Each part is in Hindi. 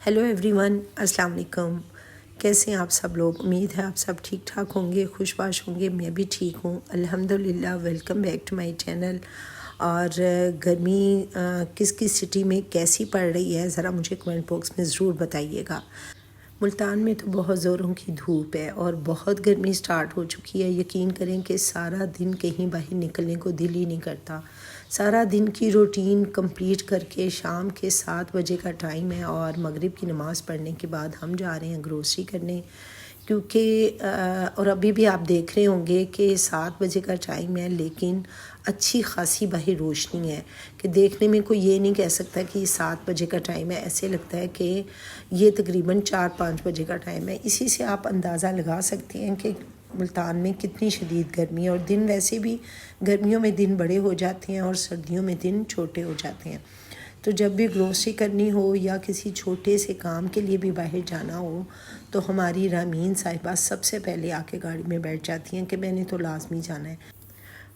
हेलो एवरीवन, अस्सलाम वालेकुम। कैसे हैं आप सब लोग? उम्मीद है आप सब ठीक ठाक होंगे, खुशबाश होंगे। मैं भी ठीक हूँ अल्हम्दुलिल्लाह। Welcome back to my channel. और गर्मी किस किस सिटी में कैसी पड़ रही है, ज़रा मुझे कमेंट बॉक्स में ज़रूर बताइएगा। मुल्तान में तो बहुत ज़ोरों की धूप है और बहुत गर्मी स्टार्ट हो चुकी है। यकीन करें कि सारा दिन कहीं बाहर निकलने को दिल ही नहीं करता। सारा दिन की रूटीन कंप्लीट करके शाम के 7 बजे का टाइम है और मगरिब की नमाज़ पढ़ने के बाद हम जा रहे हैं ग्रोसरी करने, क्योंकि और अभी भी आप देख रहे होंगे कि 7 बजे का टाइम है, लेकिन अच्छी खासी बाहर रोशनी है कि देखने में कोई ये नहीं कह सकता कि 7 बजे का टाइम है। ऐसे लगता है कि ये तकरीबन 4-5 बजे का टाइम है। इसी से आप अंदाज़ा लगा सकते हैं कि मुल्तान में कितनी शदीद गर्मी है। और दिन वैसे भी गर्मियों में दिन बड़े हो जाते हैं और सर्दियों में दिन छोटे हो जाते हैं। तो जब भी ग्रोसरी करनी हो या किसी छोटे से काम के लिए भी बाहर जाना हो तो हमारी रामीन साहिबा सबसे पहले आके गाड़ी में बैठ जाती हैं कि मैंने तो लाजमी जाना है।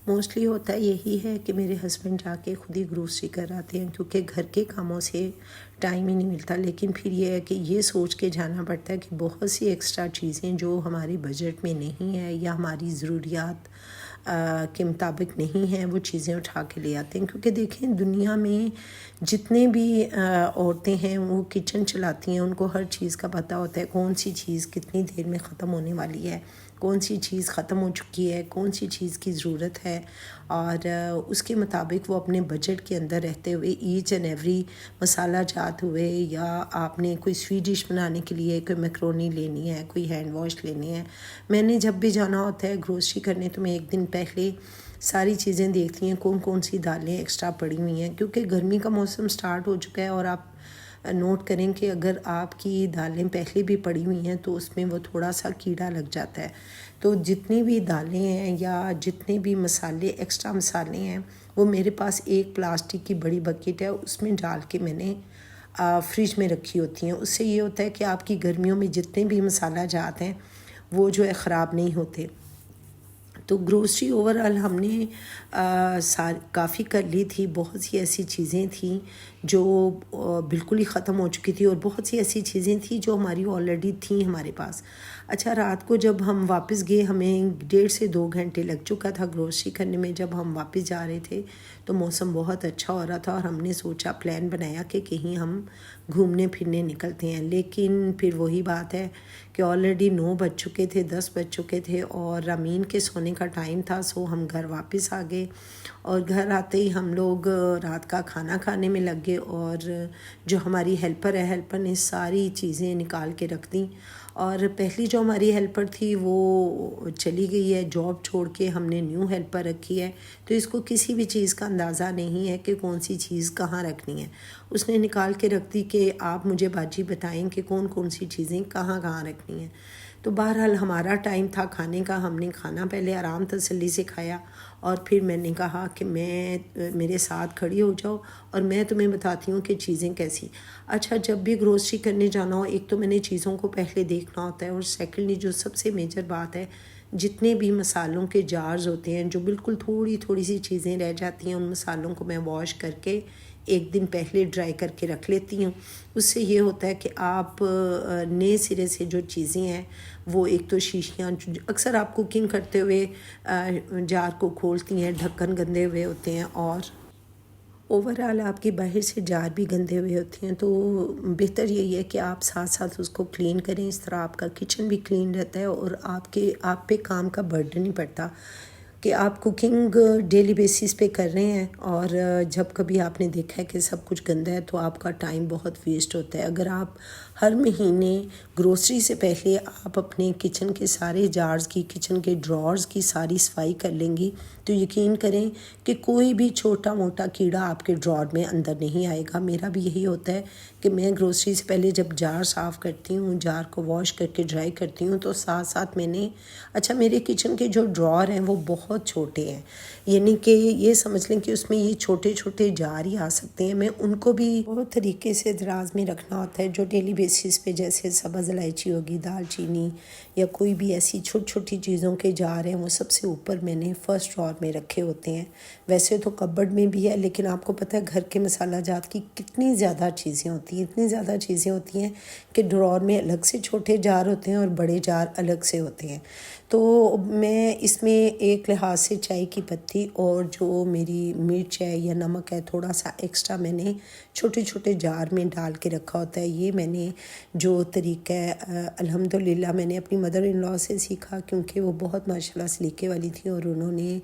मोस्टली होता यही है कि मेरे हस्बैंड जाके खुद ही ग्रोसरी कर आते हैं, क्योंकि घर के कामों से टाइम ही नहीं मिलता। लेकिन फिर ये है कि ये सोच के जाना पड़ता है कि बहुत सी एक्स्ट्रा चीज़ें जो हमारे बजट में नहीं है या हमारी ज़रूरियात के मुताबिक नहीं हैं, वो चीज़ें उठा के ले आते हैं। क्योंकि देखें, दुनिया में जितने भी औरतें हैं वो किचन चलाती हैं, उनको हर चीज़ का पता होता है कौन सी चीज़ कितनी देर में ख़त्म होने वाली है, कौन सी चीज़ ख़त्म हो चुकी है, कौन सी चीज़ की ज़रूरत है। और उसके मुताबिक वो अपने बजट के अंदर रहते हुए ईच एंड एवरी मसाला जात हुए, या आपने कोई स्वीट डिश बनाने के लिए कोई मैक्रोनी लेनी है, कोई हैंड वॉश लेनी है। मैंने जब भी जाना होता है ग्रोसरी करने तो मैं एक दिन पहले सारी चीज़ें देखती हैं कौन कौन सी दालें एक्स्ट्रा पड़ी हुई हैं, क्योंकि गर्मी का मौसम स्टार्ट हो चुका है। और आप नोट करें कि अगर आपकी दालें पहले भी पड़ी हुई हैं तो उसमें वो थोड़ा सा कीड़ा लग जाता है। तो जितनी भी दालें हैं या जितने भी मसाले एक्स्ट्रा मसाले हैं वो मेरे पास एक प्लास्टिक की बड़ी बकेट है, उसमें डाल के मैंने फ्रिज में रखी होती हैं। उससे ये होता है कि आपकी गर्मियों में जितने भी मसाला जाते हैं वो जो है ख़राब नहीं होते। तो ग्रोसरी ओवरऑल हमने काफ़ी कर ली थी। बहुत सी ऐसी चीज़ें थी जो बिल्कुल ही ख़त्म हो चुकी थी और बहुत सी ऐसी चीज़ें थी जो हमारी ऑलरेडी थी हमारे पास। अच्छा, रात को जब हम वापस गए, हमें 1.5 से 2 घंटे लग चुका था ग्रोसरी करने में। जब हम वापस जा रहे थे तो मौसम बहुत अच्छा हो रहा था और हमने सोचा, प्लान बनाया कि कहीं हम घूमने फिरने निकलते हैं। लेकिन फिर वही बात है कि ऑलरेडी 9 बज चुके थे, 10 बज चुके थे और रामीन के सोने का टाइम था। सो हम घर वापस आ गए और घर आते ही हम लोग रात का खाना खाने में लग गए। और जो हमारी हेल्पर है, हेल्पर ने सारी चीज़ें निकाल के रख दी। और पहली जो हमारी हेल्पर थी वो चली गई है जॉब छोड़ के, हमने न्यू हेल्पर रखी है। तो इसको किसी भी चीज़ का अंदाज़ा नहीं है कि कौन सी चीज़ कहाँ रखनी है। उसने निकाल के रख दी कि आप मुझे बाजी बताएं कि कौन कौन सी चीज़ें कहाँ कहाँ रखनी है। तो बहरहाल हमारा टाइम था खाने का। हमने खाना पहले आराम तसल्ली से खाया और फिर मैंने कहा कि मेरे साथ खड़ी हो जाओ और मैं तुम्हें बताती हूँ कि चीज़ें कैसी। अच्छा, जब भी ग्रोसरी करने जाना हो, एक तो मैंने चीज़ों को पहले देखना होता है और सेकेंडली जो सबसे मेजर बात है, जितने भी मसालों के जार्स होते हैं जो बिल्कुल थोड़ी थोड़ी सी चीज़ें रह जाती हैं, उन मसालों को मैं वॉश करके एक दिन पहले ड्राई करके रख लेती हूँ। उससे ये होता है कि आप नए सिरे से जो चीज़ें हैं वो, एक तो शीशियाँ, अक्सर आप कुकिंग करते हुए जार को खोलती हैं, ढक्कन गंदे हुए होते हैं और ओवरऑल आपके बाहर से जार भी गंदे हुए होते हैं। तो बेहतर यही है कि आप साथ साथ उसको क्लीन करें। इस तरह आपका किचन भी क्लीन रहता है और आप पे काम का बर्डन नहीं पड़ता कि आप कुकिंग डेली बेसिस पे कर रहे हैं। और जब कभी आपने देखा है कि सब कुछ गंदा है तो आपका टाइम बहुत वेस्ट होता है। अगर आप हर महीने ग्रोसरी से पहले आप अपने किचन के सारे जार्स की, किचन के ड्रॉर्स की सारी सफाई कर लेंगी तो यकीन करें कि कोई भी छोटा मोटा कीड़ा आपके ड्रॉर में अंदर नहीं आएगा। मेरा भी यही होता है कि मैं ग्रोसरी से पहले जब जार साफ़ करती हूँ, जार को वॉश करके ड्राई करती हूँ, तो साथ साथ मैंने, अच्छा, मेरे किचन के जो ड्रॉर हैं वो बहुत बहुत छोटे हैं, यानी कि ये समझ लें कि उसमें ये छोटे छोटे जार ही आ सकते हैं। मैं उनको भी बहुत तरीके से दराज में रखना होता है, जो डेली बेसिस पे जैसे सब्ज़ इलायची होगी, दालचीनी या कोई भी ऐसी छोटी छोटी चीज़ों के जार हैं, वो सबसे ऊपर मैंने फ़र्स्ट ड्रॉर में रखे होते हैं। वैसे तो कबर्ड में भी है, लेकिन आपको पता है घर के मसाला जात की कितनी ज़्यादा चीज़ें होती हैं, इतनी ज़्यादा चीज़ें होती हैं कि ड्रॉर में अलग से छोटे जार होते हैं और बड़े जार अलग से होते हैं। तो मैं इसमें एक लिहाज से चाय की पत्ती और जो मेरी मिर्च है या नमक है थोड़ा सा एक्स्ट्रा मैंने छोटे छोटे जार में डाल के रखा होता है। ये मैंने जो तरीका है अल्हम्दुलिल्लाह मैंने अपनी मदर इन लॉ से सीखा, क्योंकि वो बहुत माशाल्लाह सलीके वाली थी और उन्होंने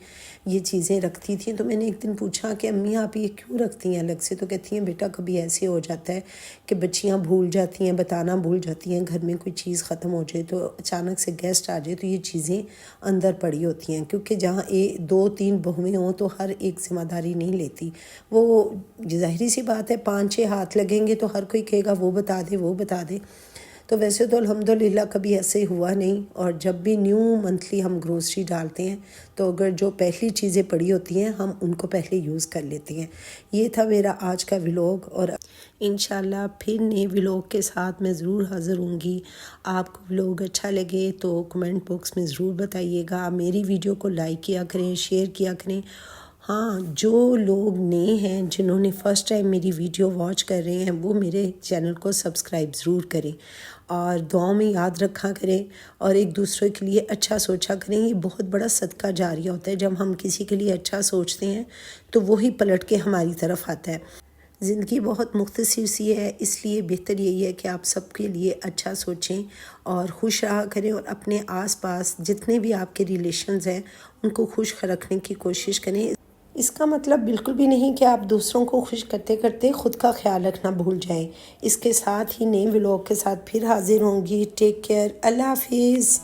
ये चीज़ें रखती थी। तो मैंने एक दिन पूछा कि अम्मी आप ये क्यों रखती हैं अलग से? तो कहती हैं बेटा कभी ऐसे हो जाता है कि बच्चियाँ भूल जाती हैं, बताना भूल जाती हैं, घर में कोई चीज़ ख़त्म हो जाए तो अचानक से गेस्ट आ जाए तो ये चीज़ें अंदर पड़ी होती हैं, क्योंकि जहाँ 2-3 बहुएँ हों तो हर एक ज़िम्मेदारी नहीं लेती। वो ज़ाहिर सी बात है 5-6 हाथ लगेंगे तो हर कोई कहेगा वो बता दे वो बता दे। तो वैसे तो अल्हम्दुलिल्लाह कभी ऐसे हुआ नहीं। और जब भी न्यू मंथली हम ग्रोसरी डालते हैं तो अगर जो पहली चीज़ें पड़ी होती हैं हम उनको पहले यूज़ कर लेते हैं। ये था मेरा आज का व्लॉग और इंशाल्लाह फिर नए व्लॉग के साथ मैं ज़रूर हाज़िर होंगी। आपको व्लॉग अच्छा लगे तो कमेंट बॉक्स में ज़रूर बताइएगा। मेरी वीडियो को लाइक किया करें, शेयर किया करें। हाँ, जो लोग नए हैं जिन्होंने फ़र्स्ट टाइम मेरी वीडियो वॉच कर रहे हैं वो मेरे चैनल को सब्सक्राइब ज़रूर करें और दुआ में याद रखा करें और एक दूसरे के लिए अच्छा सोचा करें। ये बहुत बड़ा सदका जारिया होता है। जब हम किसी के लिए अच्छा सोचते हैं तो वही पलट के हमारी तरफ आता है। ज़िंदगी बहुत मुख्तसर सी है, इसलिए बेहतर यही है कि आप सबके लिए अच्छा सोचें और खुश रहा करें और अपने आसपास जितने भी आपके रिलेशंस हैं उनको खुश रखने की कोशिश करें। इसका मतलब बिल्कुल भी नहीं कि आप दूसरों को खुश करते करते ख़ुद का ख्याल रखना भूल जाएं। इसके साथ ही नए व्लॉग के साथ फिर हाजिर होंगी। टेक केयर, अल्लाह हाफिज़।